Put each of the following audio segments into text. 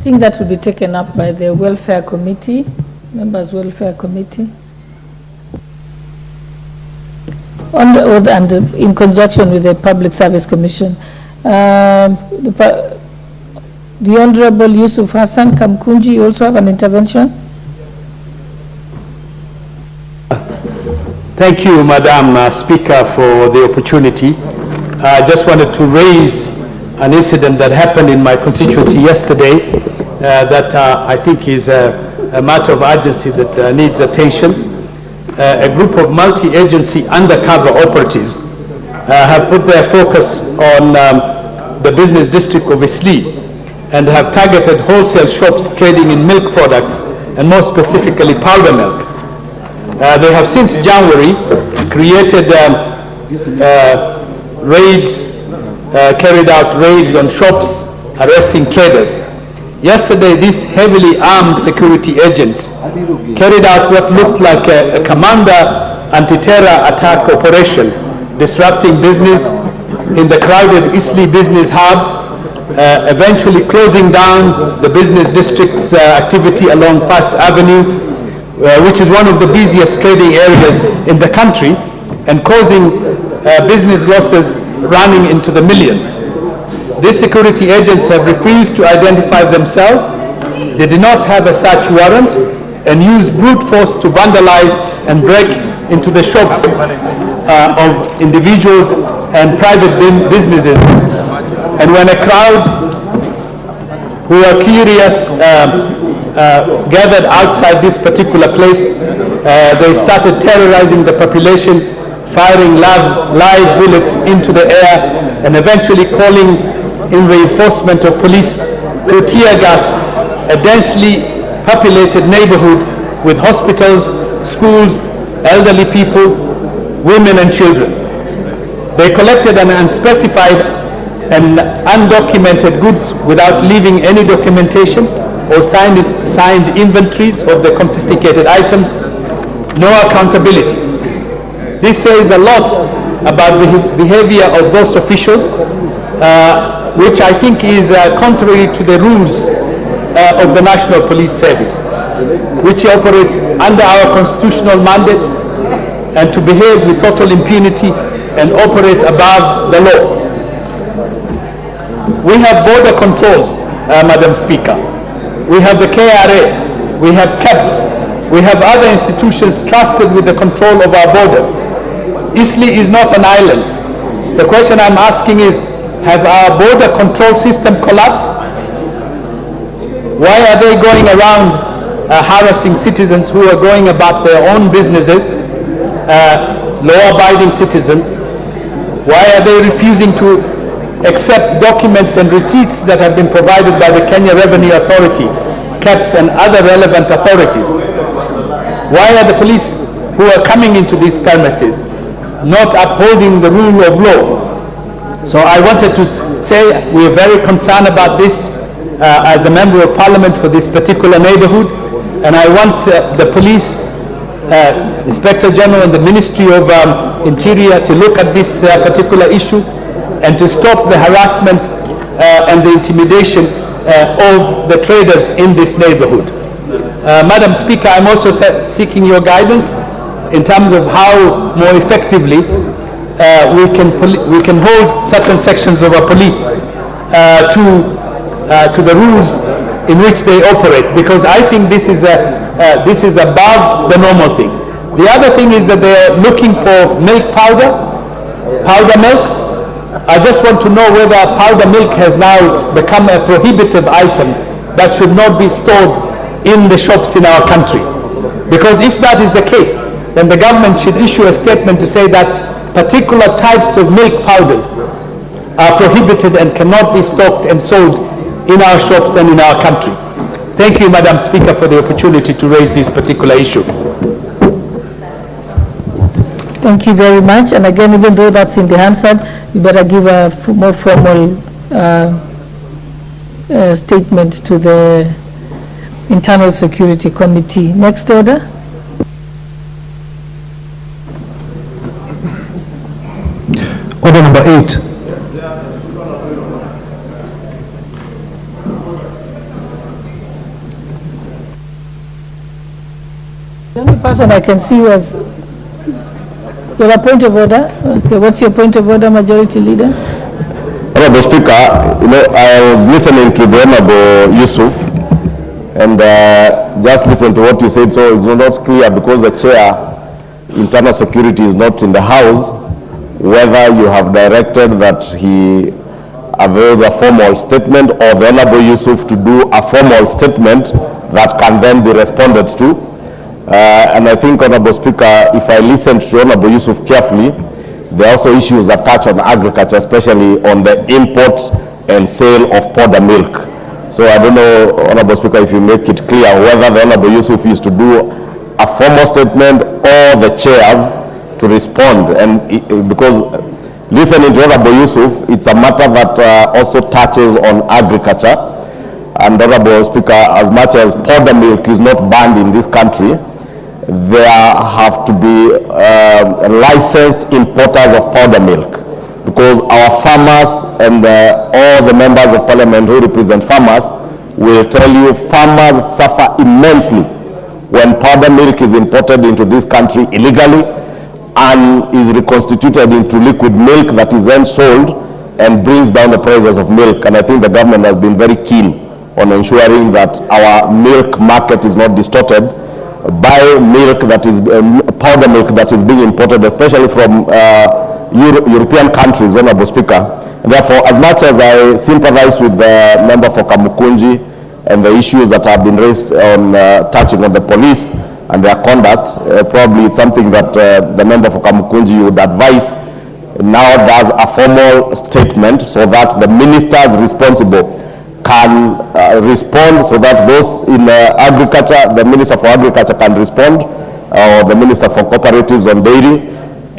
think that will be taken up by the Welfare Committee, Members' Welfare Committee. And in conjunction with the Public Service Commission. The Honorable Yusuf Hassan Kamkunji, you also have an intervention. Thank you, Madam Speaker, for the opportunity. I just wanted to raise an incident that happened in my constituency yesterday that I think is a matter of urgency that needs attention. A group of multi-agency undercover operatives have put their focus on the business district of Isli and have targeted wholesale shops trading in milk products and more specifically powder milk. They have since January created carried out raids on shops, arresting traders. Yesterday, these heavily armed security agents carried out what looked like a commander anti-terror attack operation, disrupting business in the crowded Isli business hub, eventually closing down the business district's activity along First Avenue, which is one of the busiest trading areas in the country, and causing business losses running into the millions. These security agents have refused to identify themselves. They did not have a search warrant and used brute force to vandalize and break into the shops of individuals and private businesses. And when a crowd who were curious gathered outside this particular place, they started terrorizing the population, firing live bullets into the air, and eventually calling in reinforcement of police who tear-gassed a densely populated neighborhood with hospitals, schools, elderly people, women and children. They collected an unspecified and undocumented goods without leaving any documentation or signed inventories of the confiscated items. No accountability. This says a lot about the behavior of those officials, which I think is contrary to the rules of the National Police Service, which operates under our constitutional mandate and to behave with total impunity and operate above the law. We have border controls, Madam Speaker. We have the KRA, we have CAPS, we have other institutions trusted with the control of our borders. Isli is not an island. The question I'm asking is, have our border control system collapsed? Why are they going around harassing citizens who are going about their own businesses, law-abiding citizens? Why are they refusing to accept documents and receipts that have been provided by the Kenya Revenue Authority, CAPS and other relevant authorities? Why are the police who are coming into these premises not upholding the rule of law? So I wanted to say we are very concerned about this as a member of parliament for this particular neighborhood, and I want the police Inspector General and the Ministry of Interior to look at this particular issue and to stop the harassment and the intimidation of the traders in this neighborhood. Madam Speaker, I'm also seeking your guidance in terms of how more effectively we can hold certain sections of our police to the rules in which they operate, because I think this is above the normal thing. The other thing is that they are looking for milk powder milk. I just want to know whether powder milk has now become a prohibitive item that should not be stored in the shops in our country. Because if that is the case, then the government should issue a statement to say that particular types of milk powders are prohibited and cannot be stocked and sold in our shops and in our country. Thank you, Madam Speaker, for the opportunity to raise this particular issue. Thank you very much. And again, even though that's in the Hansard, you better give a more formal statement to the Internal Security Committee. Next order. Order number 8. The only person I can see was, you have a point of order? Okay, what's your point of order, Majority Leader? Honorable Speaker, I was listening to the Honorable Yusuf, and just listen to what you said, so it's not clear because the chair, internal security, is not in the house, whether you have directed that he avails a formal statement or the Honorable Yusuf to do a formal statement that can then be responded to. And I think, Honorable Speaker, if I listened to Honorable Yusuf carefully, there are also issues that touch on agriculture, especially on the import and sale of powder milk. So I don't know, Honorable Speaker, if you make it clear whether the Honorable Yusuf is to do a formal statement or the chairs to respond. And because listening to Honorable Yusuf, it's a matter that also touches on agriculture. And Honorable Speaker, as much as powder milk is not banned in this country, there have to be licensed importers of powder milk, because our farmers and all the members of parliament who represent farmers will tell you farmers suffer immensely when powder milk is imported into this country illegally and is reconstituted into liquid milk that is then sold and brings down the prices of milk. And I think the government has been very keen on ensuring that our milk market is not distorted by milk that is powder milk that is being imported, especially from European countries, Honorable Speaker. And therefore, as much as I sympathize with the member for Kamukunji and the issues that have been raised on touching on the police and their conduct, probably it's something that the member for Kamukunji would advise now does a formal statement so that the ministers responsible can respond, so that those in agriculture, the Minister for Agriculture can respond, or the Minister for Cooperatives on dairy,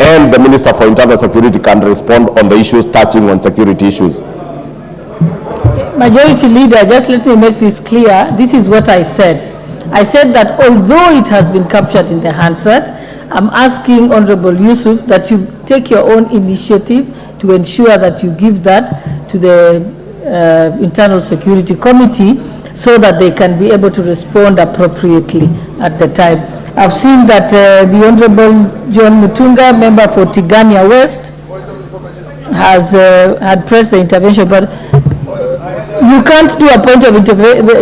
and the Minister for Internal Security can respond on the issues touching on security issues. Majority Leader, just let me make this clear. This is what I said. I said that although it has been captured in the Hansard, I'm asking Honorable Yusuf that you take your own initiative to ensure that you give that to the Internal Security Committee so that they can be able to respond appropriately at the time. I've seen that the Honorable John Mutunga, member for Tigania West, has had pressed the intervention, but you can't do a point of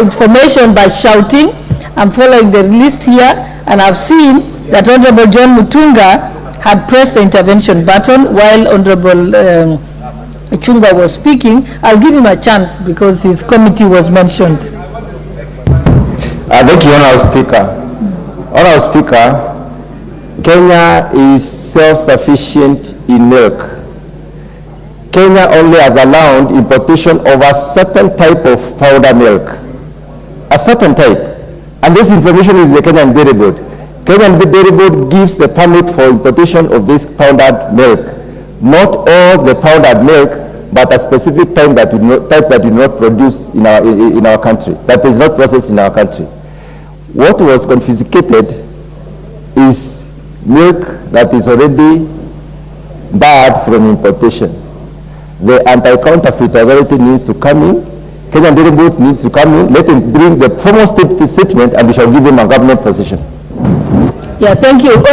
information by shouting. I'm following the list here, and I've seen that Honorable John Mutunga had pressed the intervention button while Honorable Ichungwa was speaking. I'll give him a chance because his committee was mentioned. Thank you, Honorable Speaker. Honorable Speaker, Kenya is self-sufficient in milk. Kenya only has allowed importation of a certain type of powder milk. A certain type. And this information is the Kenyan Dairy Board. Kenyan Dairy Board gives the permit for importation of this powdered milk. Not all the powdered milk, but a specific type that we not produce in our country, that is not processed in our country. What was confiscated is milk that is already barred from importation. The anti-counterfeit authority needs to come in. Kenyan Dairy Board needs to come in. Let him bring the formal statement, and we shall give him a government position. Yeah, thank you.